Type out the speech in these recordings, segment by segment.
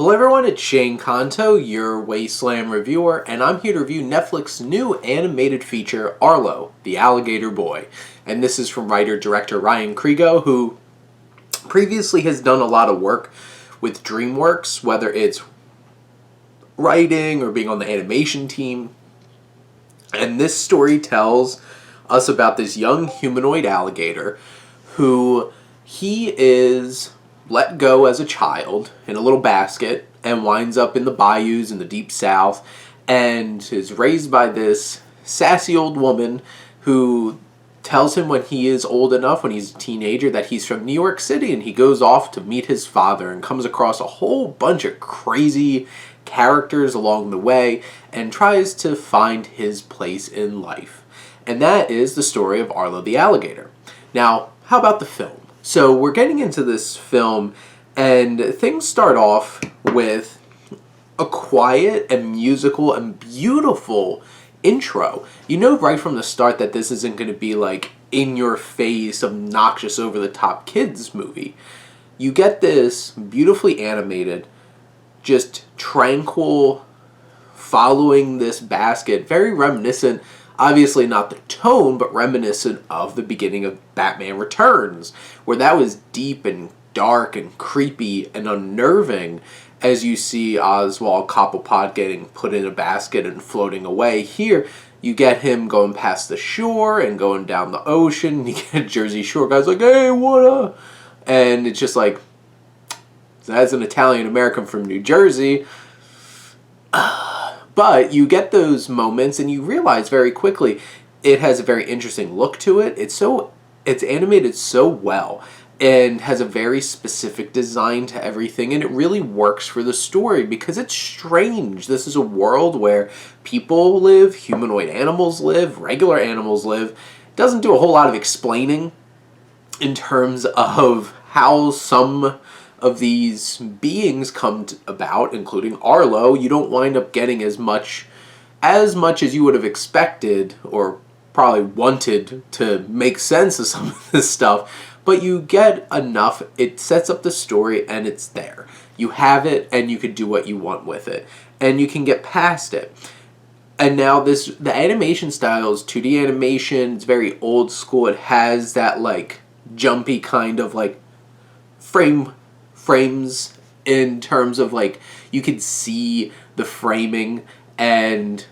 Hello everyone, it's Shane Kanto, your Wasteland reviewer, and I'm here to review Netflix's new animated feature, Arlo the Alligator Boy. And this is from writer-director Ryan Kriego, who previously has done a lot of work with DreamWorks, whether it's writing or being on the animation team. And this story tells us about this young humanoid alligator who he is let go as a child in a little basket and winds up in the bayous in the deep south and is raised by this sassy old woman who tells him when he is old enough, when he's a teenager, that he's from New York City, and he goes off to meet his father and comes across a whole bunch of crazy characters along the way and tries to find his place in life. And that is the story of Arlo the Alligator. Now, how about the film? So we're getting into this film, and things start off with a quiet and musical and beautiful intro. You know right from the start that this isn't going to be like in-your-face, obnoxious, over-the-top kids movie. You get this beautifully animated, just tranquil, following this basket, very reminiscent, obviously not the tone, but reminiscent of the beginning of Batman Returns, where that was deep and dark and creepy and unnerving as you see Oswald Cobblepot getting put in a basket and floating away. Here, you get him going past the shore and going down the ocean. You get Jersey Shore guys like, hey, what up? And it's just like, as an Italian-American from New Jersey, but you get those moments and you realize very quickly it has a very interesting look to it. It's animated so well and has a very specific design to everything, and it really works for the story because it's strange. This is a world where people live, humanoid animals live, regular animals live. It doesn't do a whole lot of explaining in terms of how some of these beings come about, including Arlo. You don't wind up getting as much as you would have expected or probably wanted to make sense of some of this stuff, but you get enough. It sets up the story and it's there. You have it and you can do what you want with it and you can get past it. And now the animation style is 2D animation. It's very old school. It has that like jumpy kind of like frames in terms of like you can see the framing, and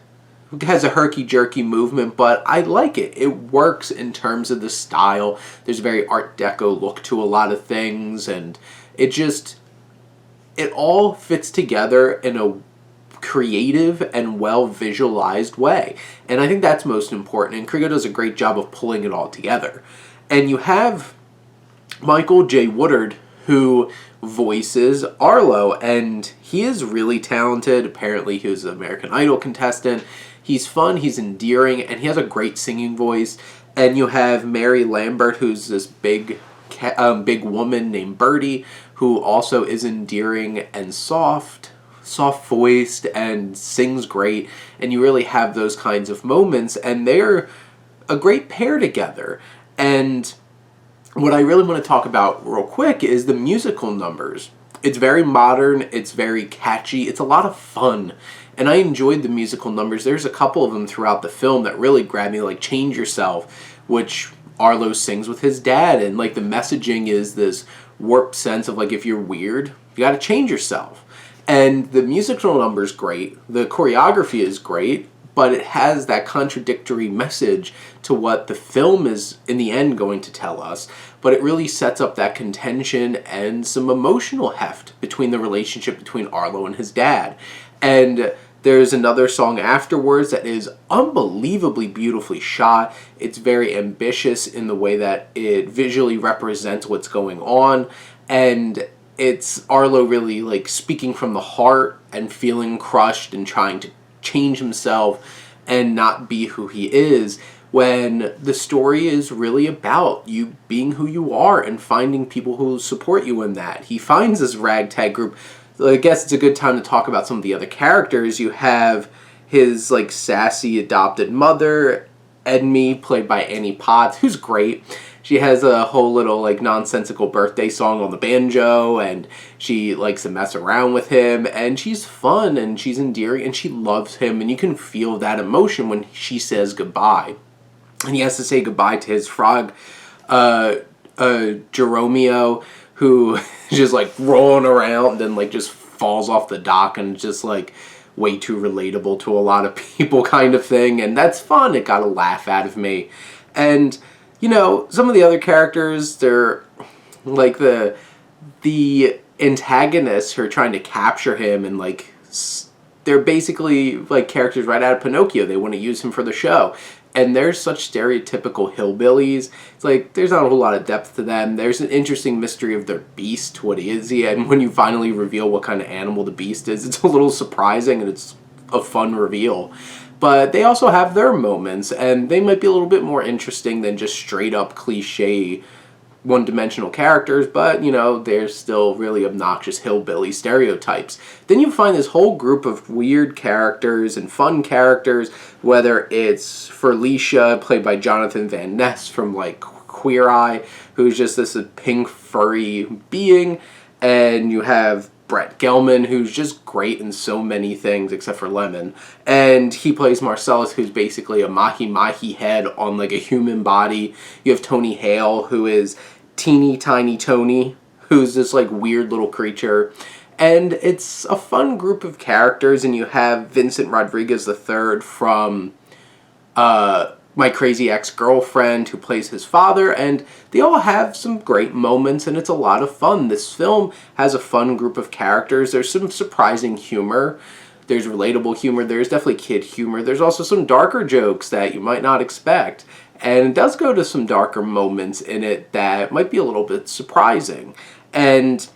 it has a herky-jerky movement, but I like it. It works in terms of the style. There's a very Art Deco look to a lot of things, and it all fits together in a creative and well-visualized way. And I think that's most important, and Kriego does a great job of pulling it all together. And you have Michael J. Woodard, who voices Arlo, and he is really talented. Apparently he was an American Idol contestant. He's fun, he's endearing, and he has a great singing voice. And you have Mary Lambert, who's this big woman named Birdie, who also is endearing and soft-voiced and sings great. And you really have those kinds of moments, and they're a great pair together. And what I really want to talk about real quick is the musical numbers. It's very modern, it's very catchy, it's a lot of fun. And I enjoyed the musical numbers. There's a couple of them throughout the film that really grabbed me, like Change Yourself, which Arlo sings with his dad. And like the messaging is this warped sense of like, if you're weird, you gotta change yourself. And the musical number's great, the choreography is great, but it has that contradictory message to what the film is in the end going to tell us. But it really sets up that contention and some emotional heft between the relationship between Arlo and his dad. And there's another song afterwards that is unbelievably beautifully shot. It's very ambitious in the way that it visually represents what's going on. And it's Arlo really like speaking from the heart and feeling crushed and trying to change himself and not be who he is, when the story is really about you being who you are and finding people who support you in that. He finds this ragtag group. I guess it's a good time to talk about some of the other characters. You have his like sassy adopted mother, Edmee, played by Annie Potts, who's great. she has a whole little like nonsensical birthday song on the banjo, and she likes to mess around with him, and she's fun and she's endearing and she loves him, and you can feel that emotion when she says goodbye. And he has to say goodbye to his frog, Jeromeo, who is just like rolling around and like just falls off the dock, and just like way too relatable to a lot of people kind of thing. And that's fun. It got a laugh out of me. And, you know, some of the other characters, they're like the antagonists who are trying to capture him, and like they're basically like characters right out of Pinocchio. They want to use him for the show. And they're such stereotypical hillbillies. It's like, there's not a whole lot of depth to them. There's an interesting mystery of their beast. What is he? And when you finally reveal what kind of animal the beast is, it's a little surprising, and it's a fun reveal. But they also have their moments, and they might be a little bit more interesting than just straight up cliche one-dimensional characters, but, you know, they're still really obnoxious hillbilly stereotypes. Then you find this whole group of weird characters and fun characters, whether it's Felicia, played by Jonathan Van Ness from, like, Queer Eye, who's just this pink furry being, and you have Brett Gelman, who's just great in so many things except for Lemon. And he plays Marcellus, who's basically a mahi-mahi head on like a human body. You have Tony Hale, who is teeny tiny Tony, who's this like weird little creature. And it's a fun group of characters. And you have Vincent Rodriguez III from My Crazy Ex-Girlfriend, who plays his father, and they all have some great moments, and it's a lot of fun. This film has a fun group of characters. There's some surprising humor. There's relatable humor. There's definitely kid humor. There's also some darker jokes that you might not expect, and it does go to some darker moments in it that might be a little bit surprising. And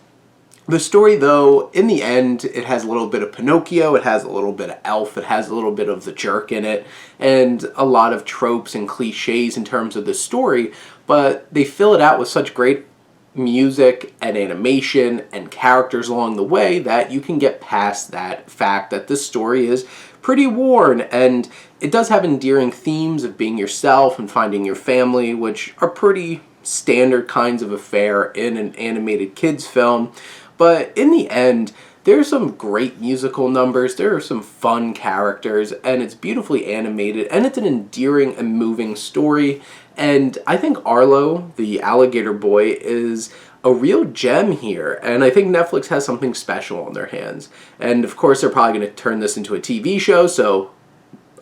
the story, though, in the end, it has a little bit of Pinocchio, it has a little bit of Elf, it has a little bit of the jerk in it, and a lot of tropes and cliches in terms of the story, but they fill it out with such great music and animation and characters along the way that you can get past that fact that this story is pretty worn. And it does have endearing themes of being yourself and finding your family, which are pretty standard kinds of affair in an animated kids film. But in the end, there's some great musical numbers, there are some fun characters, and it's beautifully animated, and it's an endearing and moving story. And I think Arlo, the Alligator Boy, is a real gem here, and I think Netflix has something special on their hands. And of course, they're probably going to turn this into a TV show, so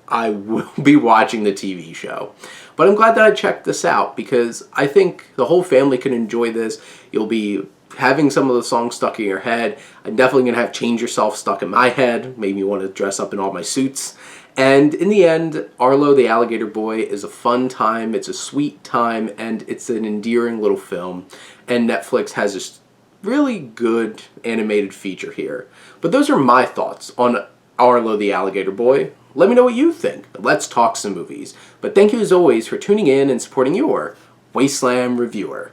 I will be watching the TV show. But I'm glad that I checked this out, because I think the whole family can enjoy this. You'll be having some of the songs stuck in your head. I'm definitely going to have Change Yourself stuck in my head. Made me want to dress up in all my suits. And in the end, Arlo the Alligator Boy is a fun time, it's a sweet time, and it's an endearing little film. And Netflix has this really good animated feature here. But those are my thoughts on Arlo the Alligator Boy. Let me know what you think. Let's talk some movies. But thank you as always for tuning in and supporting your Wasteland Reviewer.